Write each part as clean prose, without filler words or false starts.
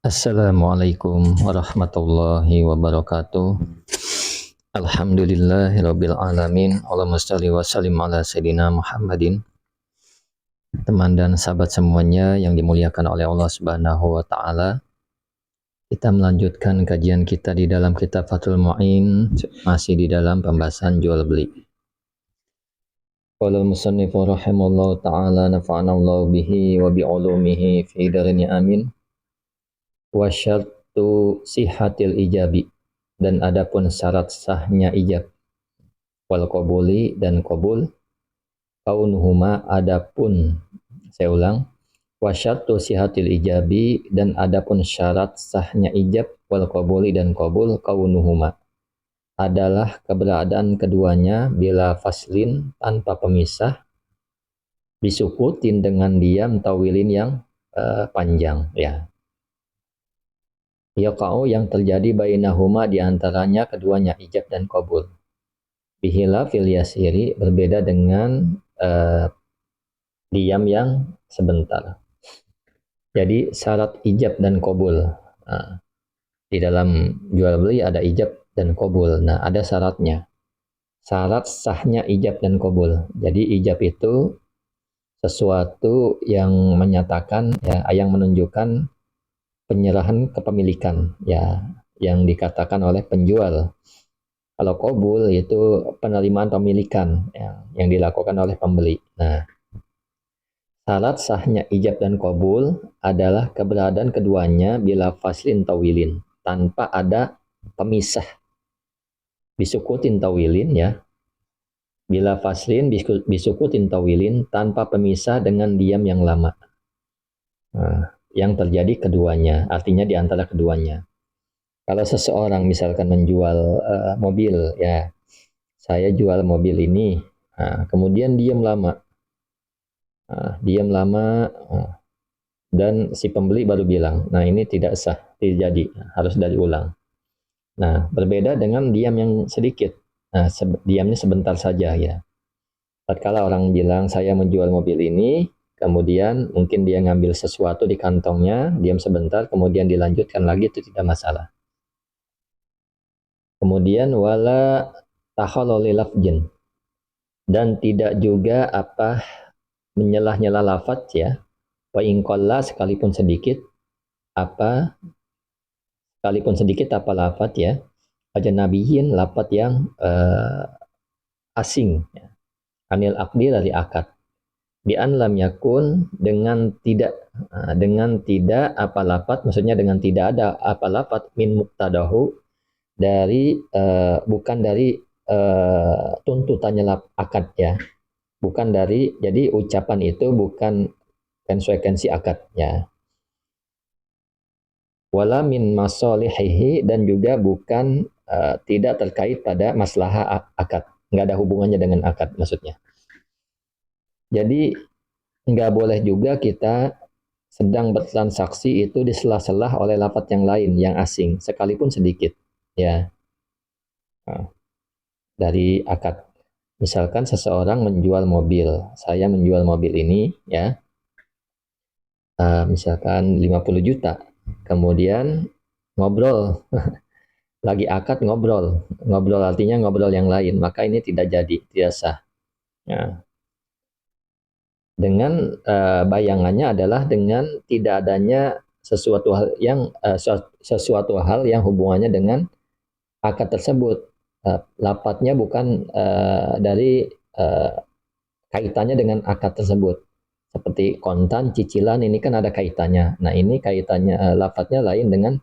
Assalamualaikum warahmatullahi wabarakatuh. Alhamdulillahirabbil alamin. Allahumma shalli wa sallim ala sayidina Muhammadin. Teman dan sahabat semuanya yang dimuliakan oleh Allah Subhanahu wa taala. Kita melanjutkan kajian kita di dalam kitab Fathul Mu'in, masih di dalam pembahasan jual beli. Qala al-musannif rahimallahu taala nafa'ana Allah bihi wa bi ulumihi fi darini amin. Wa syartu sihatil ijabi, dan adapun syarat sahnya ijab, wal qabuli dan qabul, kaunuhuma adapun, saya ulang, wa syartu sihatil ijabi, dan adapun syarat sahnya ijab, wal qabuli dan qabul, kaunuhuma adalah keberadaan keduanya bila faslin tanpa pemisah, bisukutin dengan diam, tawilin yang panjang, ya. Yaqa'u yang terjadi bainahuma di antaranya keduanya, ijab dan qabul. Bihila fil yasiri, berbeda dengan diam yang sebentar. Jadi syarat ijab dan qabul. Di dalam jual beli ada ijab dan qabul. Nah, ada syaratnya. Syarat sahnya ijab dan qabul. Jadi ijab itu sesuatu yang menyatakan, ya, yang menunjukkan penyerahan kepemilikan, ya, yang dikatakan oleh penjual. Kalau qabul itu penerimaan pemilikan, ya, yang dilakukan oleh pembeli. Nah, syarat sahnya ijab dan qabul adalah keberadaan keduanya bila faslin tawilin, tanpa ada pemisah. Bisukutin tawilin, ya. Bila faslin bisukutin tawilin, tanpa pemisah dengan diam yang lama. Nah, yang terjadi keduanya, artinya di antara keduanya. Kalau seseorang misalkan menjual mobil, ya, saya jual mobil ini, kemudian diam lama, dan si pembeli baru bilang, nah ini tidak sah, tidak jadi, harus dari ulang. Nah, berbeda dengan diam yang sedikit. Nah, diamnya sebentar saja, ya. Tatkala orang bilang saya menjual mobil ini, kemudian mungkin dia ngambil sesuatu di kantongnya, diam sebentar, kemudian dilanjutkan lagi, itu tidak masalah. Kemudian wala tahaluli lafjin, dan tidak juga menyelah-nyelah lafaz, ya. Wa inqalla, sekalipun sedikit apa lafaz, ya. Ajnabiyin, lafaz yang asing, ya. Anil akdi, dari akad. Bi an lam yakun, dengan tidak apa lafaz, maksudnya dengan tidak ada apa lafaz min muqtadahu, dari bukan dari tuntutannya akad, ya. Bukan dari, jadi ucapan itu bukan konsekuensi akad, ya. Wala min masalihihi, dan juga bukan tidak terkait pada maslahah akad, nggak ada hubungannya dengan akad, maksudnya. Jadi nggak boleh juga kita sedang bertransaksi itu diselah-selah oleh lafaz yang lain yang asing, sekalipun sedikit, ya. Dari akad. Misalkan seseorang menjual mobil, saya menjual mobil ini, ya, misalkan 50 juta, kemudian ngobrol, lagi akad ngobrol artinya ngobrol yang lain, maka ini tidak jadi, tidak sah. Ya. Dengan bayangannya adalah dengan tidak adanya sesuatu hal yang hubungannya dengan akad tersebut. Lafadznya bukan dari kaitannya dengan akad tersebut. Seperti kontan, cicilan, ini kan ada kaitannya. Nah, ini kaitannya, lafadznya lain dengan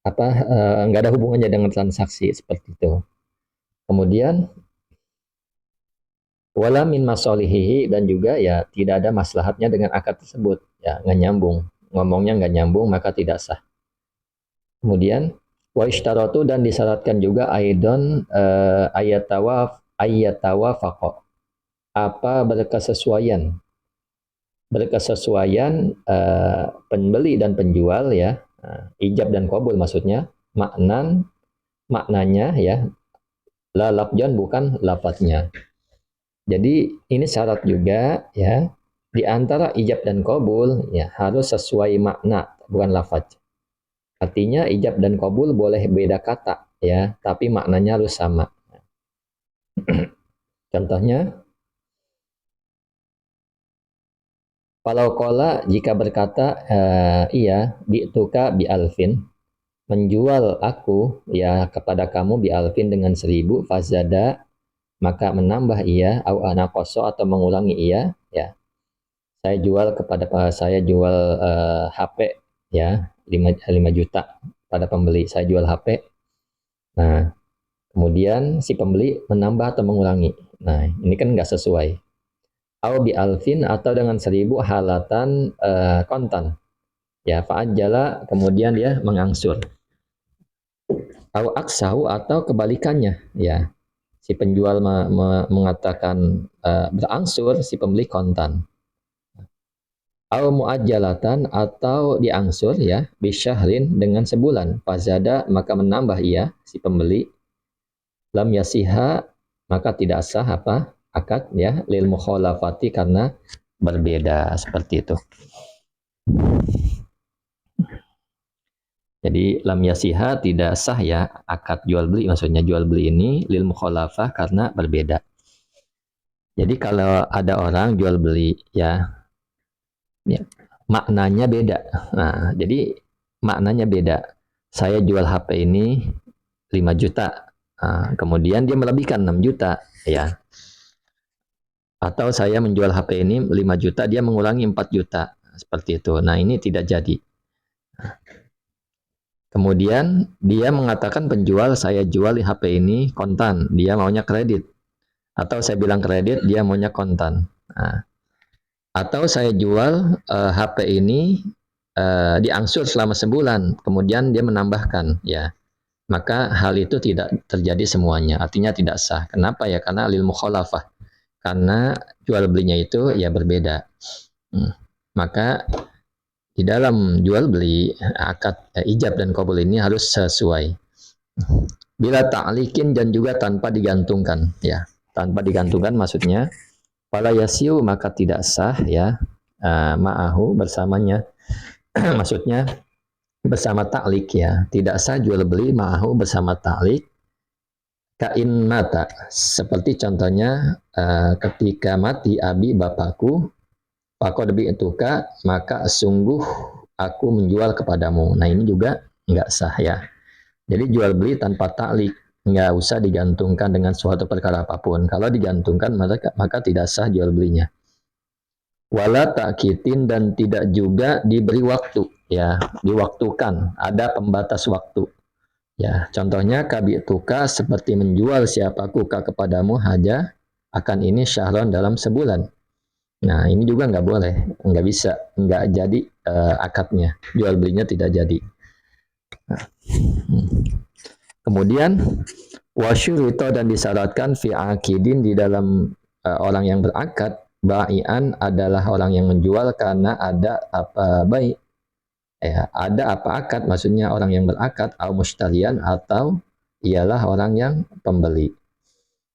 nggak ada hubungannya dengan transaksi, seperti itu. Kemudian wala min masolihihi, dan juga, ya, tidak ada maslahatnya dengan akad tersebut, ya, nggak nyambung, ngomongnya nggak nyambung, maka tidak sah. Kemudian wa ishtaratu, dan disyaratkan juga aidon ayatawafaqa, berkesesuaian pembeli dan penjual, ya, ijab dan qabul, maksudnya maknanya, ya, la lafjan, bukan lafadznya. Jadi ini syarat juga, ya, di antara ijab dan qabul, ya, harus sesuai makna, bukan lafaz. Artinya ijab dan qabul boleh beda kata ya, tapi maknanya harus sama. Contohnya, kalau kola jika berkata iya bi'tuka bi alfin, menjual aku ya kepada kamu bi alfin dengan 1.000, fazada maka menambah ia, au anaqoso atau mengulangi ia, ya saya jual HP ya 5 juta pada pembeli, saya jual HP. Nah, kemudian si pembeli menambah atau mengulangi. Nah, ini kan nggak sesuai. Au bi alfin atau dengan 1.000 halatan kontan. Ya, fa'ajjala kemudian dia mengangsur. Au aksau atau kebalikannya. Ya, si penjual mengatakan berangsur, si pembeli kontan. Au muajjalatan atau diangsur ya bisyahrin dengan sebulan. Fazada maka menambah ia si pembeli. Lam yasiha maka tidak sah apa akad ya lil mukhalafati karena berbeda seperti itu. Jadi lam yasiha tidak sah ya akad jual beli, maksudnya jual beli ini lil mukhalafah karena berbeda. Jadi kalau ada orang jual beli ya maknanya beda. Nah, jadi maknanya beda. Saya jual HP ini 5 juta. Nah, kemudian dia melebihkan 6 juta, ya. Atau saya menjual HP ini 5 juta, dia mengulangi 4 juta. Seperti itu. Nah, ini tidak jadi. Kemudian dia mengatakan penjual, saya jual HP ini kontan, dia maunya kredit. Atau saya bilang kredit, dia maunya kontan. Nah, atau saya jual HP ini diangsur selama sebulan, kemudian dia menambahkan, ya, maka hal itu tidak terjadi semuanya, artinya tidak sah. Kenapa ya? Karena lil mukhalafah, karena jual belinya itu ya berbeda. Maka di dalam jual beli akad ijab dan qabul ini harus sesuai. Bila ta'likin dan juga tanpa digantungkan, ya, tanpa digantungkan maksudnya fala yasiu maka tidak sah ya ma'ahu bersamanya. Maksudnya bersama taklik ya, tidak sah jual beli ma'ahu bersama taklik. Kain mata, seperti contohnya ketika mati abi bapakku, faqad bi'tuka maka sungguh aku menjual kepadamu. Nah, ini juga nggak sah ya. Jadi jual beli tanpa taklik, nggak usah digantungkan dengan suatu perkara apapun. Kalau digantungkan maka tidak sah jual belinya. Wala takitin dan tidak juga diberi waktu ya, diwaktukan, ada pembatas waktu. Ya, contohnya kabi'tuka seperti menjual siapaku kepadamu haja akan ini syahron dalam sebulan. Nah, ini juga nggak boleh, nggak bisa, nggak jadi akadnya, jual belinya tidak jadi. Nah, kemudian wasyurito dan disyaratkan fi akidin di dalam orang yang berakad, bai'an adalah orang yang menjual karena ada apa baik. Ya, ada apa akad, maksudnya orang yang berakad, au mustarian atau ialah orang yang pembeli.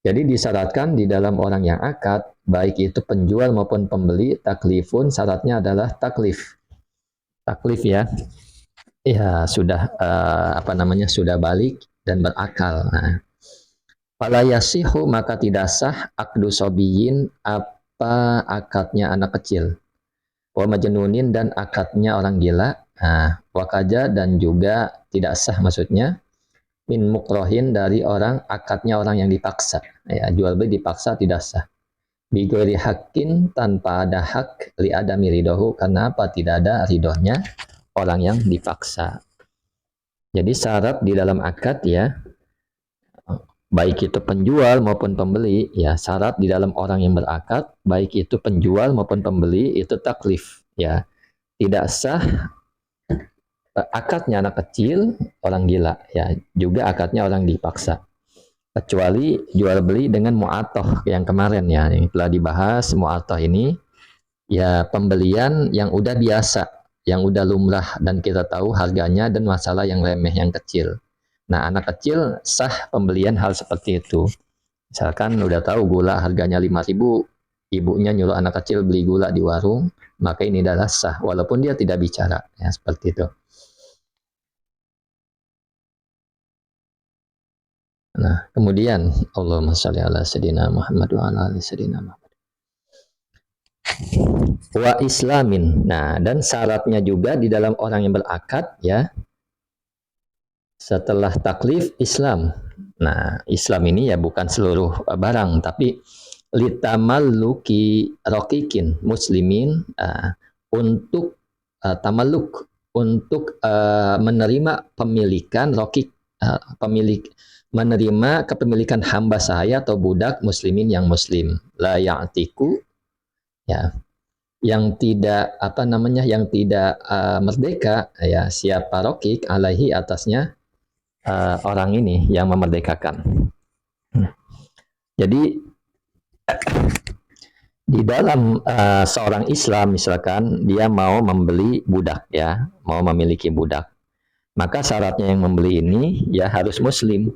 Jadi disyaratkan di dalam orang yang akad, baik itu penjual maupun pembeli, taklifun syaratnya adalah taklif. Taklif ya, ya sudah sudah balik dan berakal. Nah, fala yasihu maka tidak sah akdu sobiyin apa akadnya anak kecil. Wa majnunin dan akadnya orang gila. Nah, wakaja dan juga tidak sah maksudnya min mukrohin dari orang akadnya orang yang dipaksa. Ya, jual beli dipaksa tidak sah. Bigori hakin tanpa ada hak li adami ridohu karena apa tidak ada ridohnya orang yang dipaksa. Jadi syarat di dalam akad ya, baik itu penjual maupun pembeli ya, syarat di dalam orang yang berakad baik itu penjual maupun pembeli itu taklif ya, tidak sah akadnya anak kecil orang gila ya, juga akadnya orang dipaksa, kecuali jual beli dengan mu'atoh yang kemarin ya, yang telah dibahas. Mu'atoh ini ya pembelian yang udah biasa, yang udah lumrah dan kita tahu harganya dan masalah yang remeh, yang kecil. Nah, anak kecil sah pembelian hal seperti itu. Misalkan udah tahu gula harganya 5.000, ibunya nyuruh anak kecil beli gula di warung, maka ini adalah sah walaupun dia tidak bicara ya, seperti itu. Nah, kemudian Allahumma sholli ala sayyidina Muhammad wa ala ali sayyidina Muhammad. Wa islamin. Nah, dan syaratnya juga di dalam orang yang berakad ya, setelah taklif Islam. Nah, Islam ini ya bukan seluruh barang, tapi litamalluki rokikin muslimin, untuk tamaluk, untuk menerima pemilikan rokik, pemilik, menerima kepemilikan hamba sahaya atau budak muslimin yang muslim, la ya'tiku, ya, yang tidak apa namanya, yang tidak merdeka ya, siapa rokik alaihi atasnya orang ini yang memerdekakan. Jadi di dalam seorang Islam misalkan dia mau membeli budak ya, mau memiliki budak, maka syaratnya yang membeli ini ya harus muslim.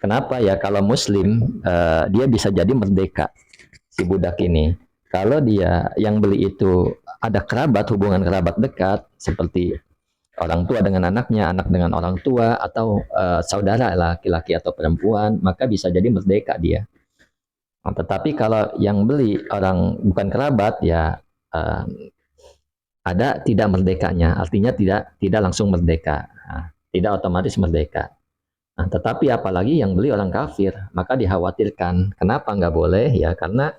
Kenapa ya? Kalau muslim dia bisa jadi merdeka si budak ini. Kalau dia yang beli itu ada kerabat, hubungan kerabat dekat seperti orang tua dengan anaknya, anak dengan orang tua, atau saudara laki-laki atau perempuan, maka bisa jadi merdeka dia. Nah, tetapi kalau yang beli orang bukan kerabat ya, uh, ada tidak merdekanya, artinya tidak langsung merdeka, tidak otomatis merdeka. Nah, tetapi apalagi yang beli orang kafir, maka dikhawatirkan. Kenapa nggak boleh ya? Karena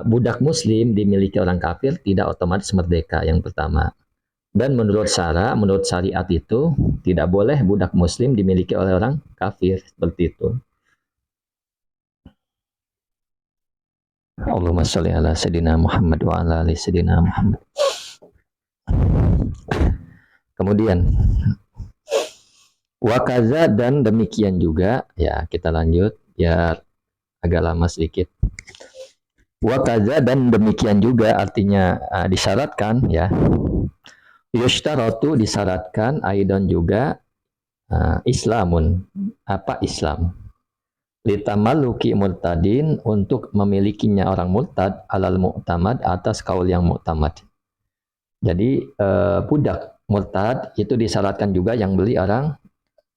budak muslim dimiliki orang kafir tidak otomatis merdeka, yang pertama. Dan menurut syariat itu tidak boleh budak muslim dimiliki oleh orang kafir, seperti itu. Allahumma sholli ala sayyidina Muhammad wa ala ali sayyidina Muhammad. Kemudian wakaza, dan demikian juga ya, kita lanjut biar agak lama sedikit. Wakaza, dan demikian juga artinya disyaratkan ya. Yushtaratu, disyaratkan, aidan juga Islamun, apa Islam, litamalluki murtadin, untuk memilikinya orang murtad, alal mu'tamad, atas kaul yang mu'tamad. Jadi budak murtad itu disyaratkan juga yang beli orang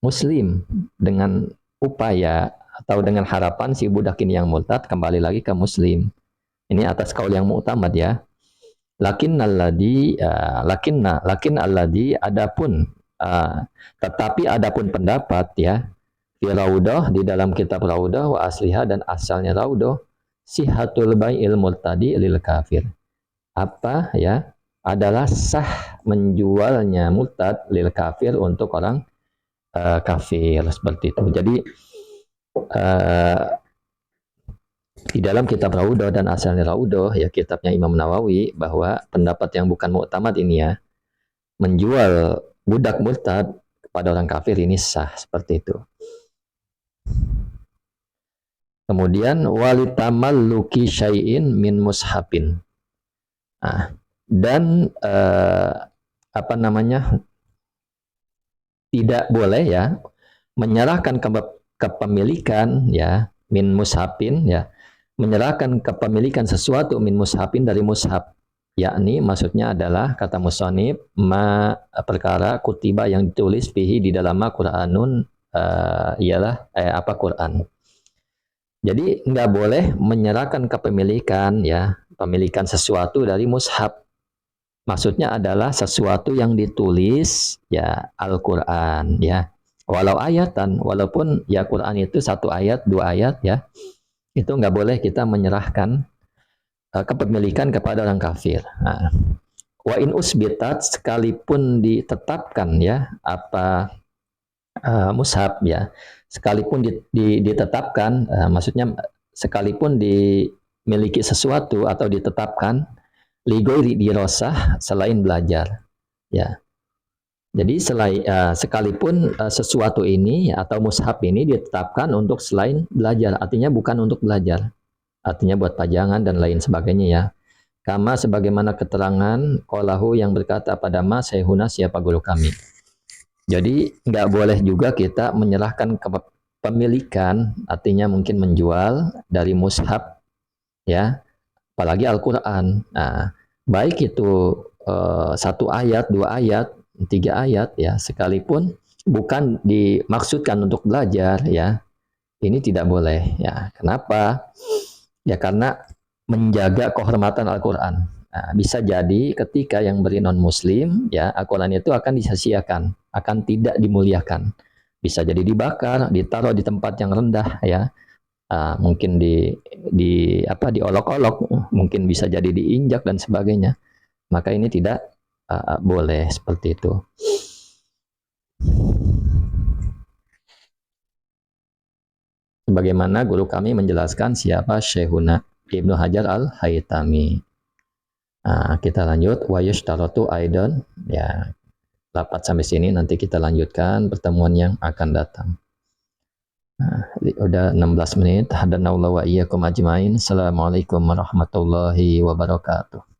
muslim, dengan upaya atau dengan harapan si budak ini yang murtad kembali lagi ke muslim. Ini atas kaul yang mu'tamad ya. Lakin alladhi adapun tetapi adapun pendapat ya, fi raudah, di dalam kitab raudah, wa asliha, dan asalnya raudah, sihatul bai'il murtadi lil kafir, apa ya, adalah sah menjualnya murtad lil kafir, untuk orang kafir, seperti itu. Jadi di dalam kitab Raudah dan asalnya Raudah ya, kitabnya Imam Nawawi, bahwa pendapat yang bukan mu'tamad ini ya, menjual budak murtad kepada orang kafir ini sah, seperti itu. Kemudian walitamalluki syai'in min mushafin. Nah, dan apa namanya, tidak boleh ya menyerahkan kepemilikan ya, min mushafin ya, menyerahkan kepemilikan sesuatu min mushafin, dari mushaf, yakni maksudnya adalah kata musonib, perkara kutiba yang ditulis fihi, di dalam Qur'anun, ialah apa, Quran. Jadi nggak boleh menyerahkan kepemilikan ya, pemilikan sesuatu dari mushaf. Maksudnya adalah sesuatu yang ditulis ya, Al-Quran ya, walau ayatan, walaupun ya Quran itu satu ayat, dua ayat ya, itu nggak boleh kita menyerahkan kepemilikan kepada orang kafir. Nah, wa in usbitat, sekalipun ditetapkan ya, apa mushaf ya, sekalipun ditetapkan, maksudnya sekalipun dimiliki sesuatu atau ditetapkan, ligoiri dirosah, selain belajar ya. Jadi sekalipun sesuatu ini atau mushaf ini ditetapkan untuk selain belajar, artinya bukan untuk belajar, artinya buat pajangan dan lain sebagainya ya. Kama, sebagaimana keterangan qalahu, yang berkata pada ma sayhuna, siapa guru kami. Jadi nggak boleh juga kita menyerahkan kepemilikan, artinya mungkin menjual dari mushaf ya, apalagi Al-Quran. Nah, baik itu satu ayat, dua ayat, tiga ayat ya, sekalipun bukan dimaksudkan untuk belajar ya, ini tidak boleh ya. Kenapa? Ya karena menjaga kehormatan Al-Quran. Nah, bisa jadi ketika yang beri non muslim ya Al-Quran itu akan disia-siakan, akan tidak dimuliakan. Bisa jadi dibakar, ditaruh di tempat yang rendah ya. Mungkin diolok-olok, mungkin bisa jadi diinjak dan sebagainya. Maka ini tidak boleh seperti itu. Sebagaimana guru kami menjelaskan siapa Syekhuna Ibnu Hajar Al-Haytami. Kita lanjut wa yushtaratu aidan ya, rapat sampai sini, nanti kita lanjutkan pertemuan yang akan datang. Udah 16 menit. Hadanallahu wa iyyakum ajmain. Assalamualaikum warahmatullahi wabarakatuh.